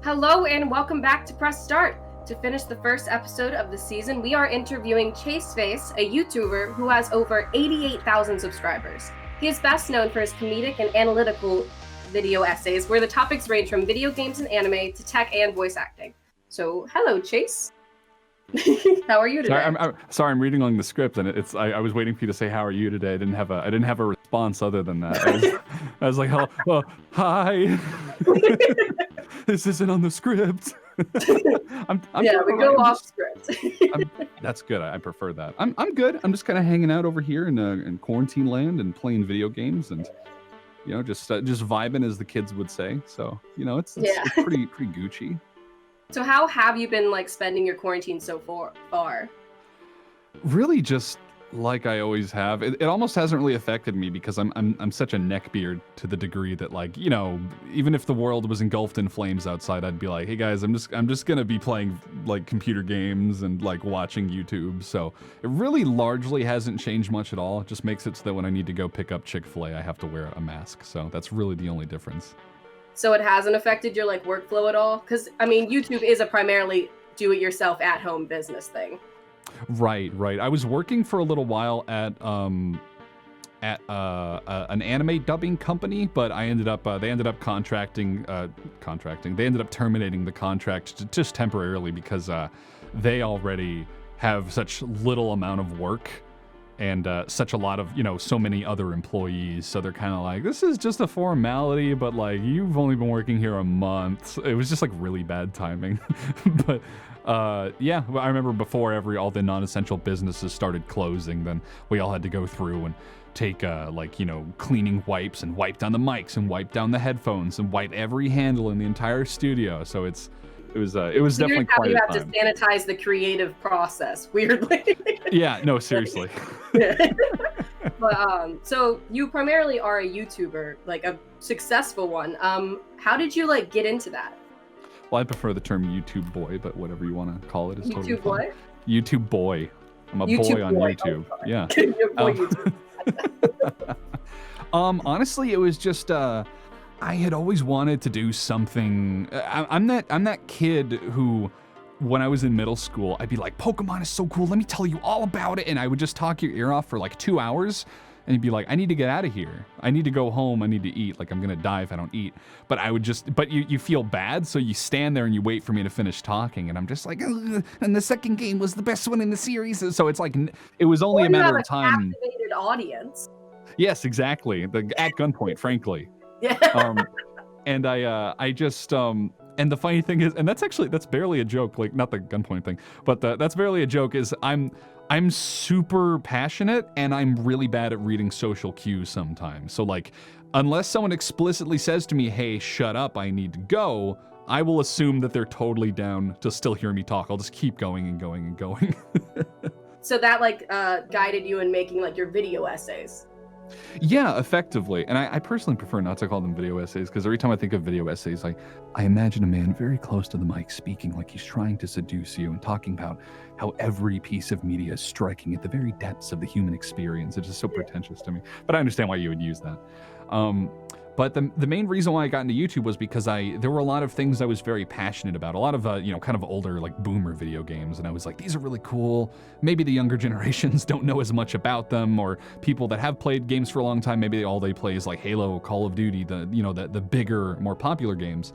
Hello and welcome back to Press Start. To finish the first episode of the season, we are interviewing ChaseFace, a YouTuber who has over 88,000 subscribers. He is best known for his comedic and analytical video essays, where the topics range from video games and anime to tech and voice acting. So, hello, Chase. How are you today? Sorry, I'm reading along the script, and I was waiting for you to say how are you today. I didn't have a response other than that. I was like, hello, well, hi. This isn't on the script. We go off script. That's good. I prefer that. I'm good. I'm just kind of hanging out over here in quarantine land and playing video games and just vibing, as the kids would say. So it's pretty Gucci. So how have you been spending your quarantine so far? Really, just like I always have. It almost hasn't really affected me because I'm such a neckbeard to the degree that even if the world was engulfed in flames outside, I'd be like, hey guys, I'm just gonna be playing computer games and watching YouTube. So it really largely hasn't changed much at all. It just makes it so that when I need to go pick up Chick-fil-A, I have to wear a mask. So that's really the only difference. So it hasn't affected your workflow at all? Because YouTube is a primarily do-it-yourself at-home business thing. Right. I was working for a little while at an anime dubbing company, but they ended up terminating the contract just temporarily because they already have such little amount of work and such a lot of so many other employees, so they're kind of like, this is just a formality, but you've only been working here a month. It was just really bad timing. But I remember before all the non-essential businesses started closing, then we all had to go through and take cleaning wipes and wipe down the mics and wipe down the headphones and wipe every handle in the entire studio. So it was definitely quite a time. You have to sanitize the creative process, weirdly. Yeah, no, seriously. But so you primarily are a YouTuber, a successful one. How did you get into that? Well, I prefer the term YouTube boy, but whatever you want to call it is totally fine. What? YouTube boy. I'm a boy on YouTube. Oh, yeah. YouTube. Honestly, it was just I had always wanted to do something. I'm that kid who, when I was in middle school, I'd be like, Pokemon is so cool, let me tell you all about it, and I would just talk your ear off for 2 hours, and you'd be like, I need to get out of here. I need to go home. I need to eat. I'm gonna die if I don't eat. But you feel bad, so you stand there and you wait for me to finish talking, and I'm just like, ugh, and the second game was the best one in the series. So it's it was only a matter of time. Captivated audience. Yes, exactly. At gunpoint, frankly. Yeah. And I just and the funny thing is, and that's barely a joke, not the gunpoint thing, but that's barely a joke, is I'm super passionate and I'm really bad at reading social cues sometimes. So unless someone explicitly says to me, hey, shut up, I need to go, I will assume that they're totally down to still hear me talk. I'll just keep going and going and going. So that guided you in making your video essays. Yeah, effectively. And I personally prefer not to call them video essays, because every time I think of video essays, I imagine a man very close to the mic speaking like he's trying to seduce you and talking about how every piece of media is striking at the very depths of the human experience. It's just so pretentious to me. But I understand why you would use that. But the main reason why I got into YouTube was because there were a lot of things I was very passionate about. A lot of, kind of older, boomer video games. And I was like, these are really cool. Maybe the younger generations don't know as much about them, or people that have played games for a long time, maybe all they play is Halo, Call of Duty, the bigger, more popular games.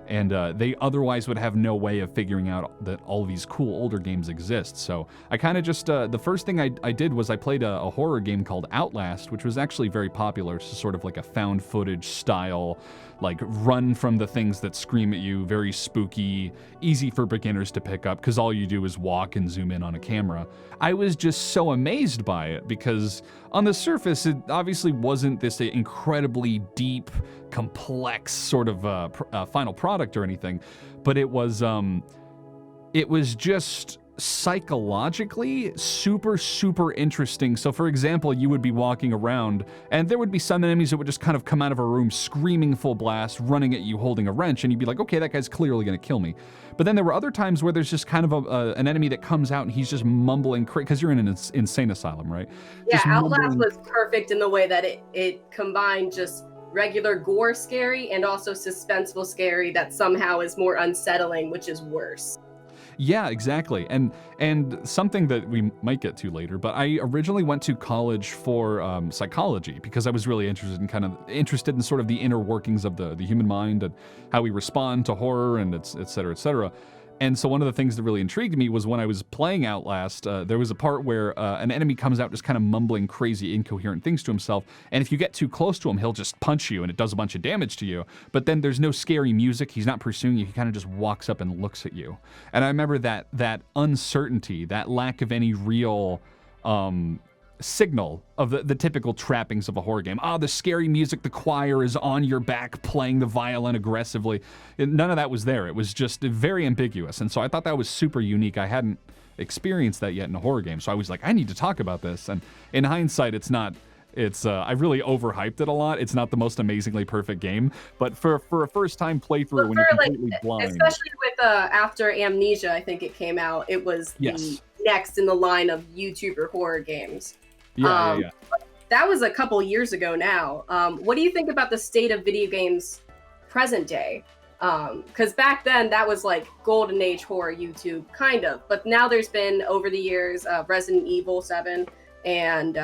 And they otherwise would have no way of figuring out that all these cool older games exist. So I kind of just, the first thing I did was I played a horror game called Outlast, which was actually very popular. It's sort of a found footage style, run from the things that scream at you, very spooky, easy for beginners to pick up, because all you do is walk and zoom in on a camera. I was just so amazed by it, because on the surface, it obviously wasn't this incredibly deep, complex sort of final product or anything, but it was just psychologically super interesting. So for example, you would be walking around and there would be some enemies that would just kind of come out of a room screaming full blast, running at you holding a wrench, and you'd be like, okay, that guy's clearly gonna kill me. But then there were other times where there's just kind of an enemy that comes out and he's just mumbling, because you're in an insane asylum, right? Yeah, Outlast was perfect in the way that it combined just regular gore scary and also suspenseful scary that somehow is more unsettling, which is worse. Yeah, exactly. And something that we might get to later, but I originally went to college for psychology because I was really interested in sort of the inner workings of the human mind and how we respond to horror and et cetera, et cetera. And so one of the things that really intrigued me was when I was playing Outlast, there was a part where an enemy comes out just kind of mumbling crazy, incoherent things to himself. And if you get too close to him, he'll just punch you and it does a bunch of damage to you. But then there's no scary music. He's not pursuing you. He kind of just walks up and looks at you. And I remember that uncertainty, that lack of any real signal of the typical trappings of a horror game. The scary music, the choir is on your back playing the violin aggressively. None of that was there. It was just very ambiguous. And so I thought that was super unique. I hadn't experienced that yet in a horror game. So I was like, I need to talk about this. And in hindsight, I really overhyped it a lot. It's not the most amazingly perfect game, but for a first time playthrough when you're completely blind. Especially with after Amnesia, I think it came out, it was the next in the line of YouTuber horror games. Yeah. That was a couple years ago now. What do you think about the state of video games present day? Because back then that was like golden age horror YouTube, kind of. But now there's been over the years Resident Evil 7 and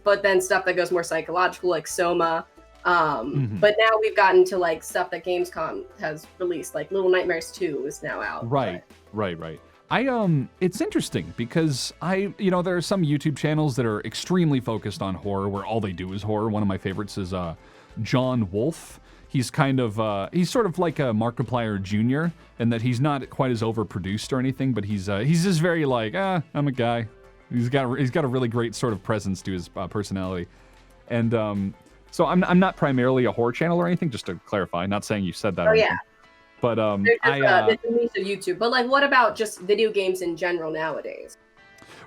but then stuff that goes more psychological like Soma. But now we've gotten to like stuff that Gamescom has released, like Little Nightmares 2 is now out. Right. It's interesting because there are some YouTube channels that are extremely focused on horror where all they do is horror. One of my favorites is John Wolfe. He's he's sort of like a Markiplier Jr. in that he's not quite as overproduced or anything, but he's just very like, I'm a guy. He's got a really great sort of presence to his personality. And so I'm not primarily a horror channel or anything, just to clarify, not saying you said that. Oh, yeah. But there's a niche of YouTube. But like, what about just video games in general nowadays?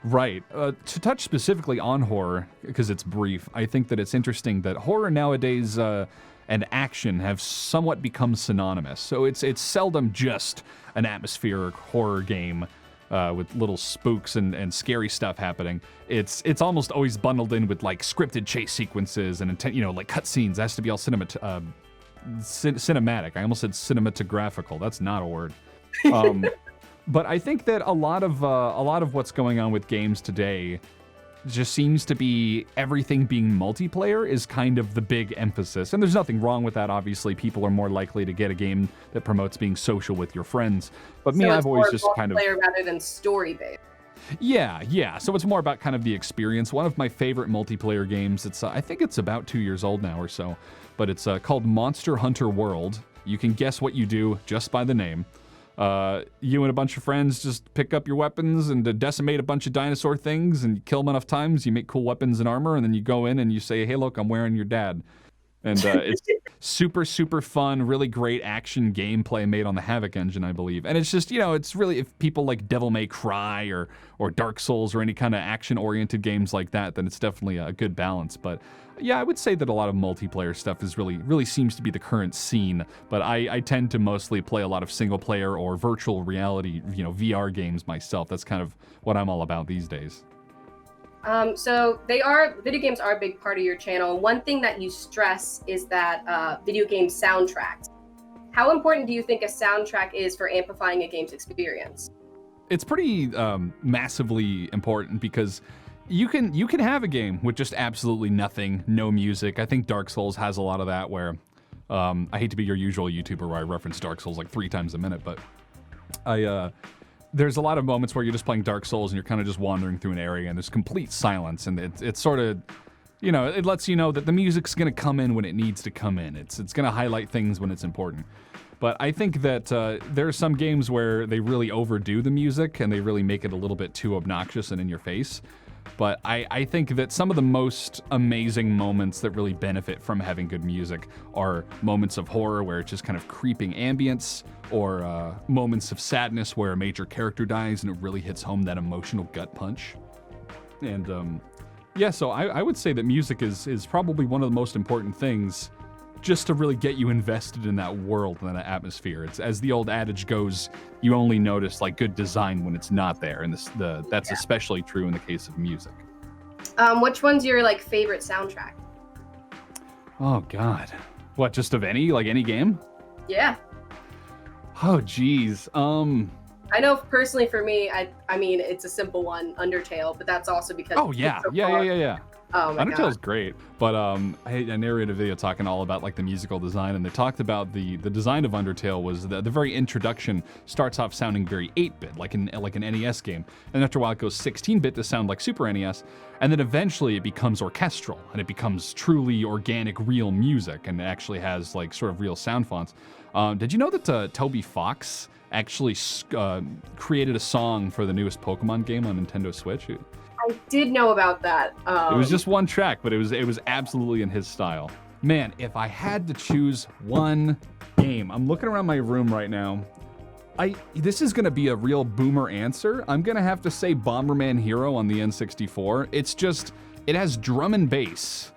Right. To touch specifically on horror, because it's brief, I think that it's interesting that horror nowadays and action have somewhat become synonymous. So it's seldom just an atmospheric horror game with little spooks and scary stuff happening. It's almost always bundled in with like scripted chase sequences and like cutscenes. It has to be all cinematic. I almost said cinematographical. That's not a word. But I think that a lot of what's going on with games today just seems to be everything being multiplayer is kind of the big emphasis. And there's nothing wrong with that. Obviously, people are more likely to get a game that promotes being social with your friends. But me, I've always just kind of multiplayer rather than story-based. Yeah. So it's more about kind of the experience. One of my favorite multiplayer games, I think it's about 2 years old now or so, but it's called Monster Hunter World. You can guess what you do just by the name. You and a bunch of friends just pick up your weapons and decimate a bunch of dinosaur things and you kill them enough times, you make cool weapons and armor, and then you go in and you say, hey, look, I'm wearing your dad. And it's super, super fun, really great action gameplay made on the Havoc engine, I believe. And it's just, it's really, if people like Devil May Cry or Dark Souls or any kind of action-oriented games like that, then it's definitely a good balance. But yeah, I would say that a lot of multiplayer stuff is really seems to be the current scene. But I tend to mostly play a lot of single-player or virtual reality, VR games myself. That's kind of what I'm all about these days. So video games are a big part of your channel. One thing that you stress is that video game soundtracks. How important do you think a soundtrack is for amplifying a game's experience? It's pretty massively important because you can have a game with just absolutely nothing, no music. I think Dark Souls has a lot of that where I hate to be your usual YouTuber where I reference Dark Souls like 3 times a minute, but there's a lot of moments where you're just playing Dark Souls and you're kind of just wandering through an area and there's complete silence, and it's sort of, it lets you know that the music's going to come in when it needs to come in. It's going to highlight things when it's important. But I think that there are some games where they really overdo the music and they really make it a little bit too obnoxious and in your face. But I think that some of the most amazing moments that really benefit from having good music are moments of horror where it's just kind of creeping ambience, or moments of sadness where a major character dies and it really hits home that emotional gut punch. And so I would say that music is probably one of the most important things just to really get you invested in that world and that atmosphere. It's, as the old adage goes, you only notice like good design when it's not there, and that's especially true in the case of music. Which one's your like favorite soundtrack? Oh God. What? Just of any game? Yeah. Oh geez. I know personally for me, I mean it's a simple one, Undertale, but that's also because Oh yeah, it's so far. Oh my Undertale's god. great, but I narrated a video talking all about like the musical design, and they talked about the design of Undertale was the very introduction starts off sounding very 8-bit, like an NES game, and after a while it goes 16-bit to sound like Super NES, and then eventually it becomes orchestral and it becomes truly organic, real music, and it actually has like sort of real sound fonts. Did you know that Toby Fox actually created a song for the newest Pokemon game on Nintendo Switch? I did know about that. It was just one track, but it was absolutely in his style. Man, if I had to choose one game, I'm looking around my room right now. This is gonna be a real boomer answer. I'm gonna have to say Bomberman Hero on the N64. It has drum and bass.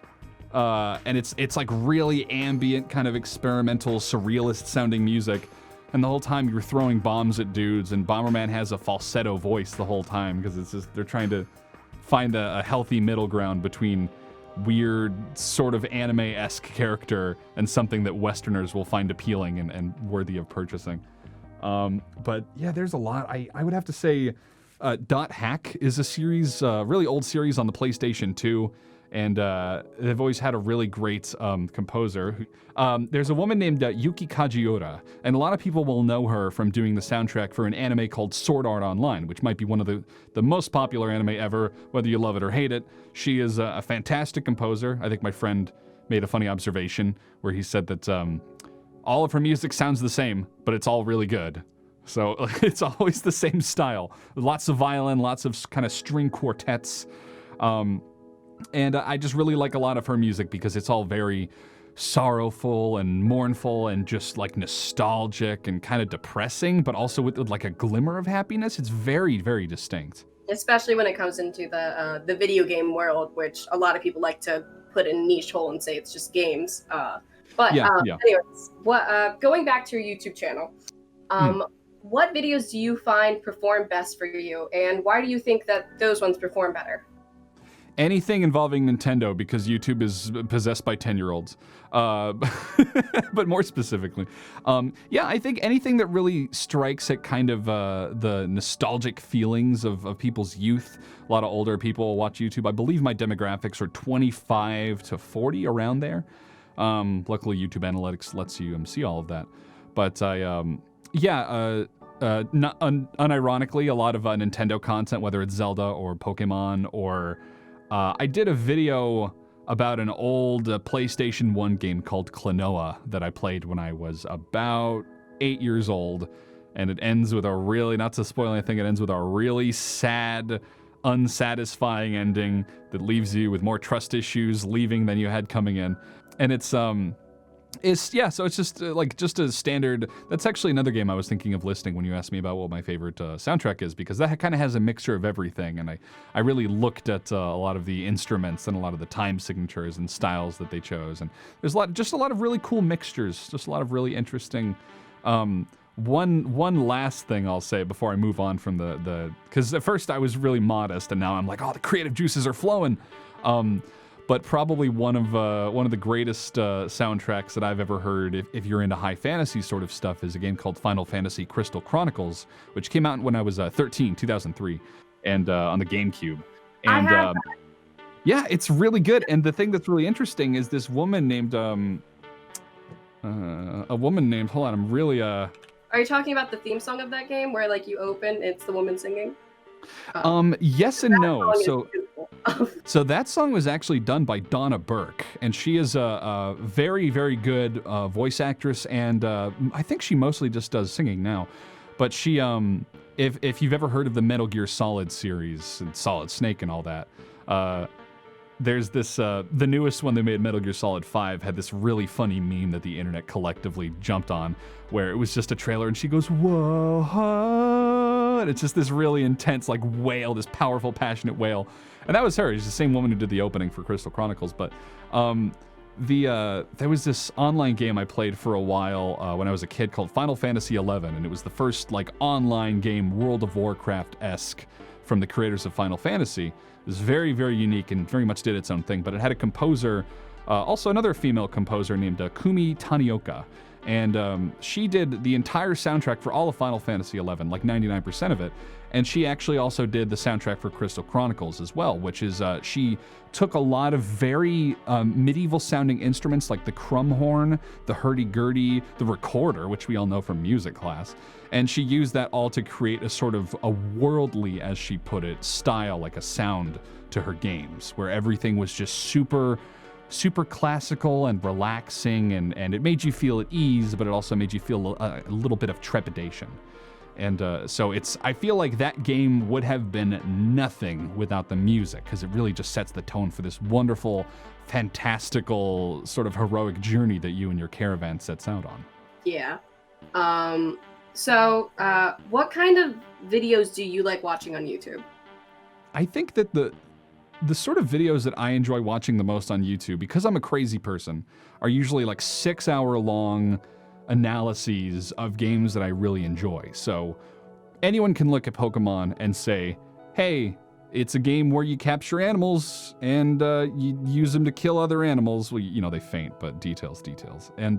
And it's like really ambient, kind of experimental, surrealist sounding music. And the whole time you're throwing bombs at dudes, and Bomberman has a falsetto voice the whole time because it's just they're trying to find a healthy middle ground between weird sort of anime-esque character and something that Westerners will find appealing and worthy of purchasing. But yeah, there's a lot. I would have to say Dot Hack is a series, really old series on the PlayStation 2. And they've always had a really great composer. There's a woman named Yuki Kajiura, and a lot of people will know her from doing the soundtrack for an anime called Sword Art Online, which might be one of the most popular anime ever, whether you love it or hate it. She is a fantastic composer. I think my friend made a funny observation where he said that all of her music sounds the same, but it's all really good. So it's always the same style. Lots of violin, lots of kind of string quartets. And I just really like a lot of her music because it's all very sorrowful and mournful and just like nostalgic and kind of depressing, but also with like a glimmer of happiness. It's very, very distinct. Especially when it comes into the video game world, which a lot of people like to put in a niche hole and say it's just games. Anyways, going back to your YouTube channel, what videos do you find perform best for you, and why do you think that those ones perform better? Anything involving Nintendo, because YouTube is possessed by 10-year-olds. But more specifically, I think anything that really strikes at kind of the nostalgic feelings of people's youth. A lot of older people watch YouTube. I believe my demographics are 25 to 40, around there. Luckily, YouTube Analytics lets you see all of that. But unironically, a lot of Nintendo content, whether it's Zelda or Pokemon or... I did a video about an old PlayStation 1 game called Klonoa that I played when I was about 8 years old, and it ends with a really, not to spoil anything, it ends with a really sad, unsatisfying ending that leaves you with more trust issues leaving than you had coming in. And so it's just just a standard. That's actually another game I was thinking of listing when you asked me about what my favorite soundtrack is, because that kind of has a mixture of everything, and I really looked at a lot of the instruments and a lot of the time signatures and styles that they chose, and there's a lot of really cool mixtures, just a lot of really interesting. One last thing I'll say before I move on from because at first I was really modest, and now I'm like, oh, the creative juices are flowing. But probably one of the greatest soundtracks that I've ever heard, if you're into high fantasy sort of stuff, is a game called Final Fantasy Crystal Chronicles, which came out when I was 13, 2003, and on the GameCube. And yeah, it's really good. And the thing that's really interesting is this woman named hold on, I'm really Are you talking about the theme song of that game where like you open, it's the woman singing? Yes and no. So that song was actually done by Donna Burke, and she is a very, very good voice actress, and I think she mostly just does singing now. But she, if you've ever heard of the Metal Gear Solid series and Solid Snake and all that, there's this, the newest one they made, Metal Gear Solid 5, had this really funny meme that the internet collectively jumped on, where it was just a trailer and she goes, whoa, and it's just this really intense, like, wail, this powerful, passionate wail. And that was her. She's the same woman who did the opening for Crystal Chronicles. But there was this online game I played for a while when I was a kid called Final Fantasy XI, and it was the first, like, online game, World of Warcraft-esque, from the creators of Final Fantasy. It was very, very unique and very much did its own thing, but it had a composer Also, another female composer named Kumi Tanioka. And she did the entire soundtrack for all of Final Fantasy XI, like 99% of it. And she actually also did the soundtrack for Crystal Chronicles as well, which is she took a lot of very medieval-sounding instruments like the crumhorn, the hurdy-gurdy, the recorder, which we all know from music class, and she used that all to create a sort of a worldly, as she put it, style, like a sound to her games, where everything was just super classical and relaxing, and it made you feel at ease, but it also made you feel a little bit of trepidation. And so I feel like that game would have been nothing without the music, because it really just sets the tone for this wonderful, fantastical, sort of heroic journey that you and your caravan sets out on. Yeah. So what kind of videos do you like watching on YouTube? I think that the sort of videos that I enjoy watching the most on YouTube, because I'm a crazy person, are usually like 6-hour long analyses of games that I really enjoy. So anyone can look at Pokemon and say, hey, it's a game where you capture animals and you use them to kill other animals. Well, you know, they faint, but details. And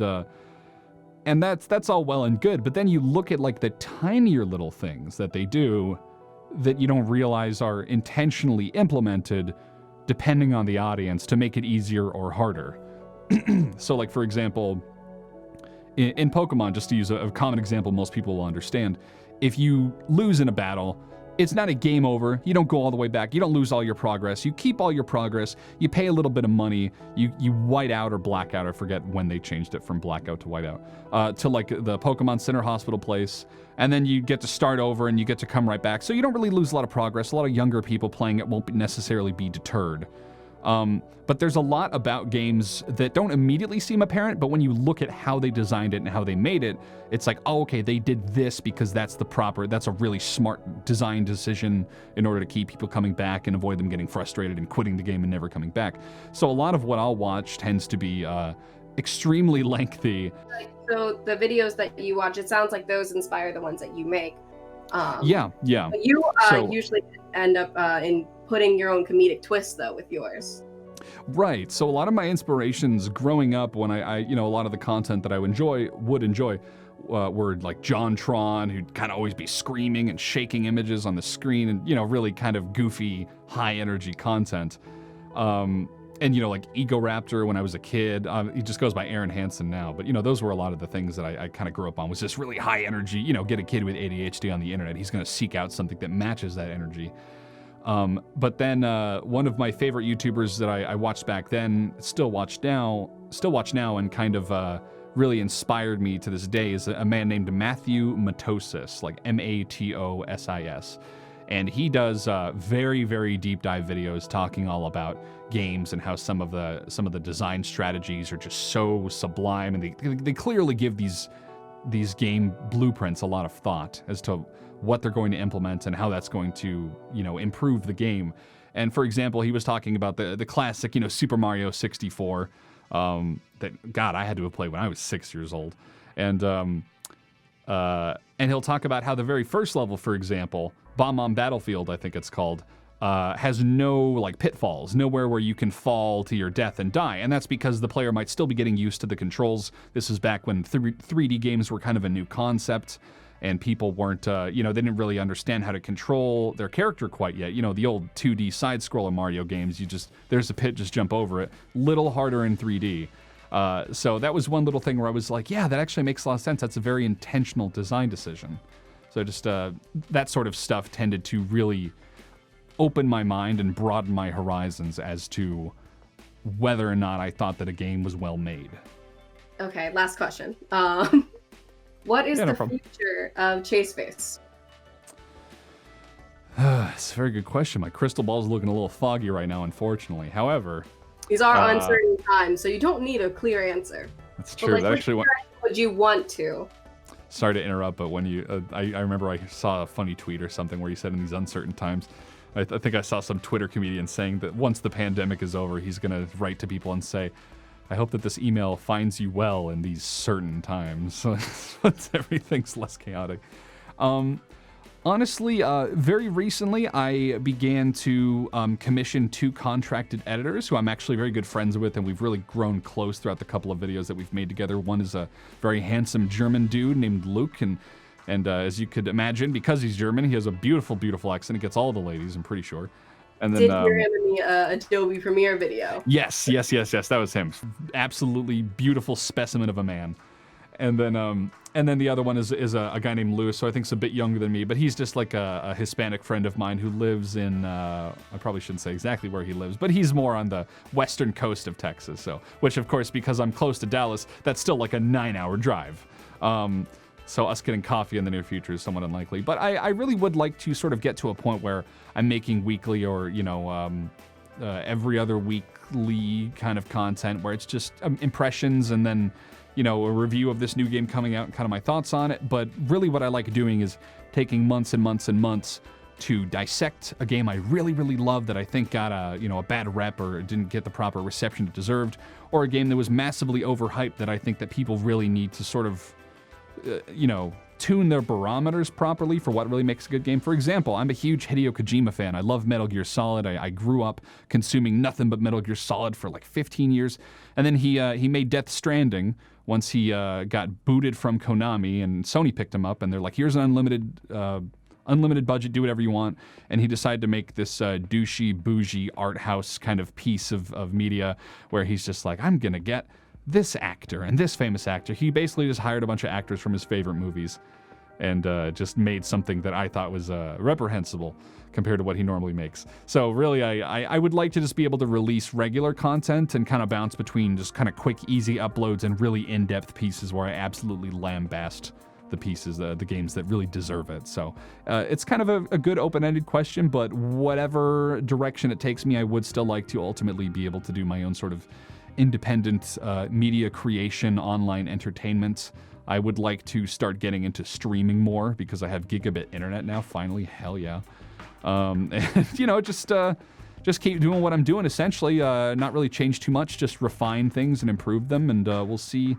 that's all well and good. But then you look at like the tinier little things that they do that you don't realize are intentionally implemented depending on the audience to make it easier or harder. So like, for example, in Pokemon, just to use a common example most people will understand, if you lose in a battle, it's not a game over. You don't go all the way back. You don't lose all your progress. You keep all your progress. You pay a little bit of money. You white out or black out. I forget when they changed it from blackout to whiteout, to like the Pokemon Center Hospital place. And then you get to start over and you get to come right back. So you don't really lose a lot of progress. A lot of younger people playing it won't necessarily be deterred. But there's a lot about games that don't immediately seem apparent, but when you look at how they designed it and how they made it, it's like, oh, okay, they did this because that's a really smart design decision in order to keep people coming back and avoid them getting frustrated and quitting the game and never coming back. So a lot of what I'll watch tends to be extremely lengthy. So the videos that you watch, it sounds like those inspire the ones that you make. Yeah. But you usually end up in putting your own comedic twist, though, with yours. Right. So a lot of my inspirations growing up, when I a lot of the content that I would enjoy, were like Jontron, who'd kind of always be screaming and shaking images on the screen, and really kind of goofy, high energy content. And like Ego Raptor when I was a kid. He just goes by Aaron Hansen now, but those were a lot of the things that I kind of grew up on. Was this really high energy? Get a kid with ADHD on the internet, he's going to seek out something that matches that energy. But then one of my favorite YouTubers that I watched back then, still watch now, and kind of really inspired me to this day is a man named Matthew Matosis, like Matosis. And he does very, very deep dive videos talking all about games and how some of the design strategies are just so sublime, and they clearly give these game blueprints a lot of thought as to what they're going to implement and how that's going to, improve the game. And for example, he was talking about the classic, Super Mario 64, that, God, I had to have played when I was 6 years old. And he'll talk about how the very first level, for example, Bomb on Battlefield, I think it's called, has no like pitfalls, nowhere where you can fall to your death and die. And that's because the player might still be getting used to the controls. This is back when 3D games were kind of a new concept, and people weren't, they didn't really understand how to control their character quite yet. The old 2D side-scroller Mario games, there's a pit, just jump over it. Little harder in 3D. So that was one little thing where I was like, yeah, that actually makes a lot of sense. That's a very intentional design decision. So just that sort of stuff tended to really open my mind and broaden my horizons as to whether or not I thought that a game was well made. Okay, last question. What is the future of ChaseFace? It's a very good question. My crystal ball is looking a little foggy right now, unfortunately. However, these are uncertain times, so you don't need a clear answer. That's true. Would you want to? Sorry to interrupt, but when you, I remember I saw a funny tweet or something where you said in these uncertain times, I think I saw some Twitter comedian saying that once the pandemic is over, he's going to write to people and say, I hope that this email finds you well in these certain times. Once everything's less chaotic. Honestly, very recently, I began to commission 2 contracted editors who I'm actually very good friends with, and we've really grown close throughout the couple of videos that we've made together. One is a very handsome German dude named Luke, and as you could imagine, because he's German, he has a beautiful, beautiful accent. He gets all the ladies, I'm pretty sure. And then, did hear him in the Adobe Premiere video. Yes, that was him. Absolutely beautiful specimen of a man. And then the other one is a guy named Lewis, so I think he's a bit younger than me, but he's just like a Hispanic friend of mine who lives in, I probably shouldn't say exactly where he lives, but he's more on the western coast of Texas, so, which of course, because I'm close to Dallas, that's still like a 9-hour drive. So us getting coffee in the near future is somewhat unlikely, but I really would like to sort of get to a point where I'm making weekly or, every other weekly kind of content where it's just impressions and then, a review of this new game coming out and kind of my thoughts on it. But really what I like doing is taking months and months and months to dissect a game I really, really love that I think got a bad rep or didn't get the proper reception it deserved, or a game that was massively overhyped that I think that people really need to sort of, tune their barometers properly for what really makes a good game. For example, I'm a huge Hideo Kojima fan. I love Metal Gear Solid. I grew up consuming nothing but Metal Gear Solid for like 15 years. And then he made Death Stranding once he got booted from Konami, and Sony picked him up, and they're like, here's an unlimited budget, do whatever you want. And he decided to make this douchey, bougie art house kind of piece of media where he's just like, I'm going to get this actor and this famous actor. He basically just hired a bunch of actors from his favorite movies and just made something that I thought was reprehensible compared to what he normally makes. So really, I would like to just be able to release regular content and kind of bounce between just kind of quick, easy uploads and really in-depth pieces where I absolutely lambast the pieces, the games that really deserve it. So it's kind of a good open-ended question, but whatever direction it takes me, I would still like to ultimately be able to do my own sort of independent media creation, online entertainment. I would like to start getting into streaming more because I have gigabit internet now, finally, hell yeah. And, just keep doing what I'm doing, essentially, not really change too much, just refine things and improve them, and we'll see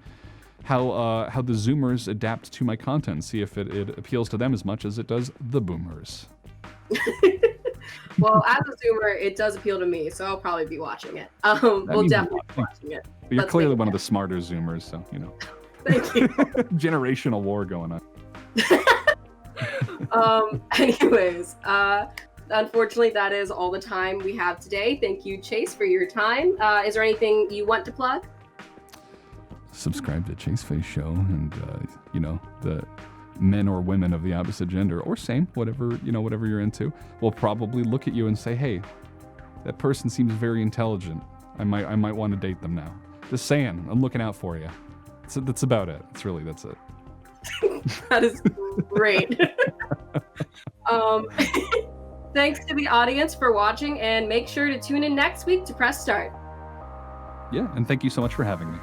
how the Zoomers adapt to my content, see if it appeals to them as much as it does the Boomers. Well, as a Zoomer, it does appeal to me, so I'll probably be watching it. We'll definitely be watching it. You're clearly one of the smarter Zoomers, so, Thank you. Generational war going on. Anyways, unfortunately, that is all the time we have today. Thank you, Chase, for your time. Is there anything you want to plug? Subscribe to ChaseFace Show and, the men or women of the opposite gender, or same, whatever you're into, will probably look at you and say, hey, that person seems very intelligent. I might want to date them now. Just saying, I'm looking out for you. That's about it. That's it. That is great. Thanks to the audience for watching, and make sure to tune in next week to press start. Yeah, and thank you so much for having me.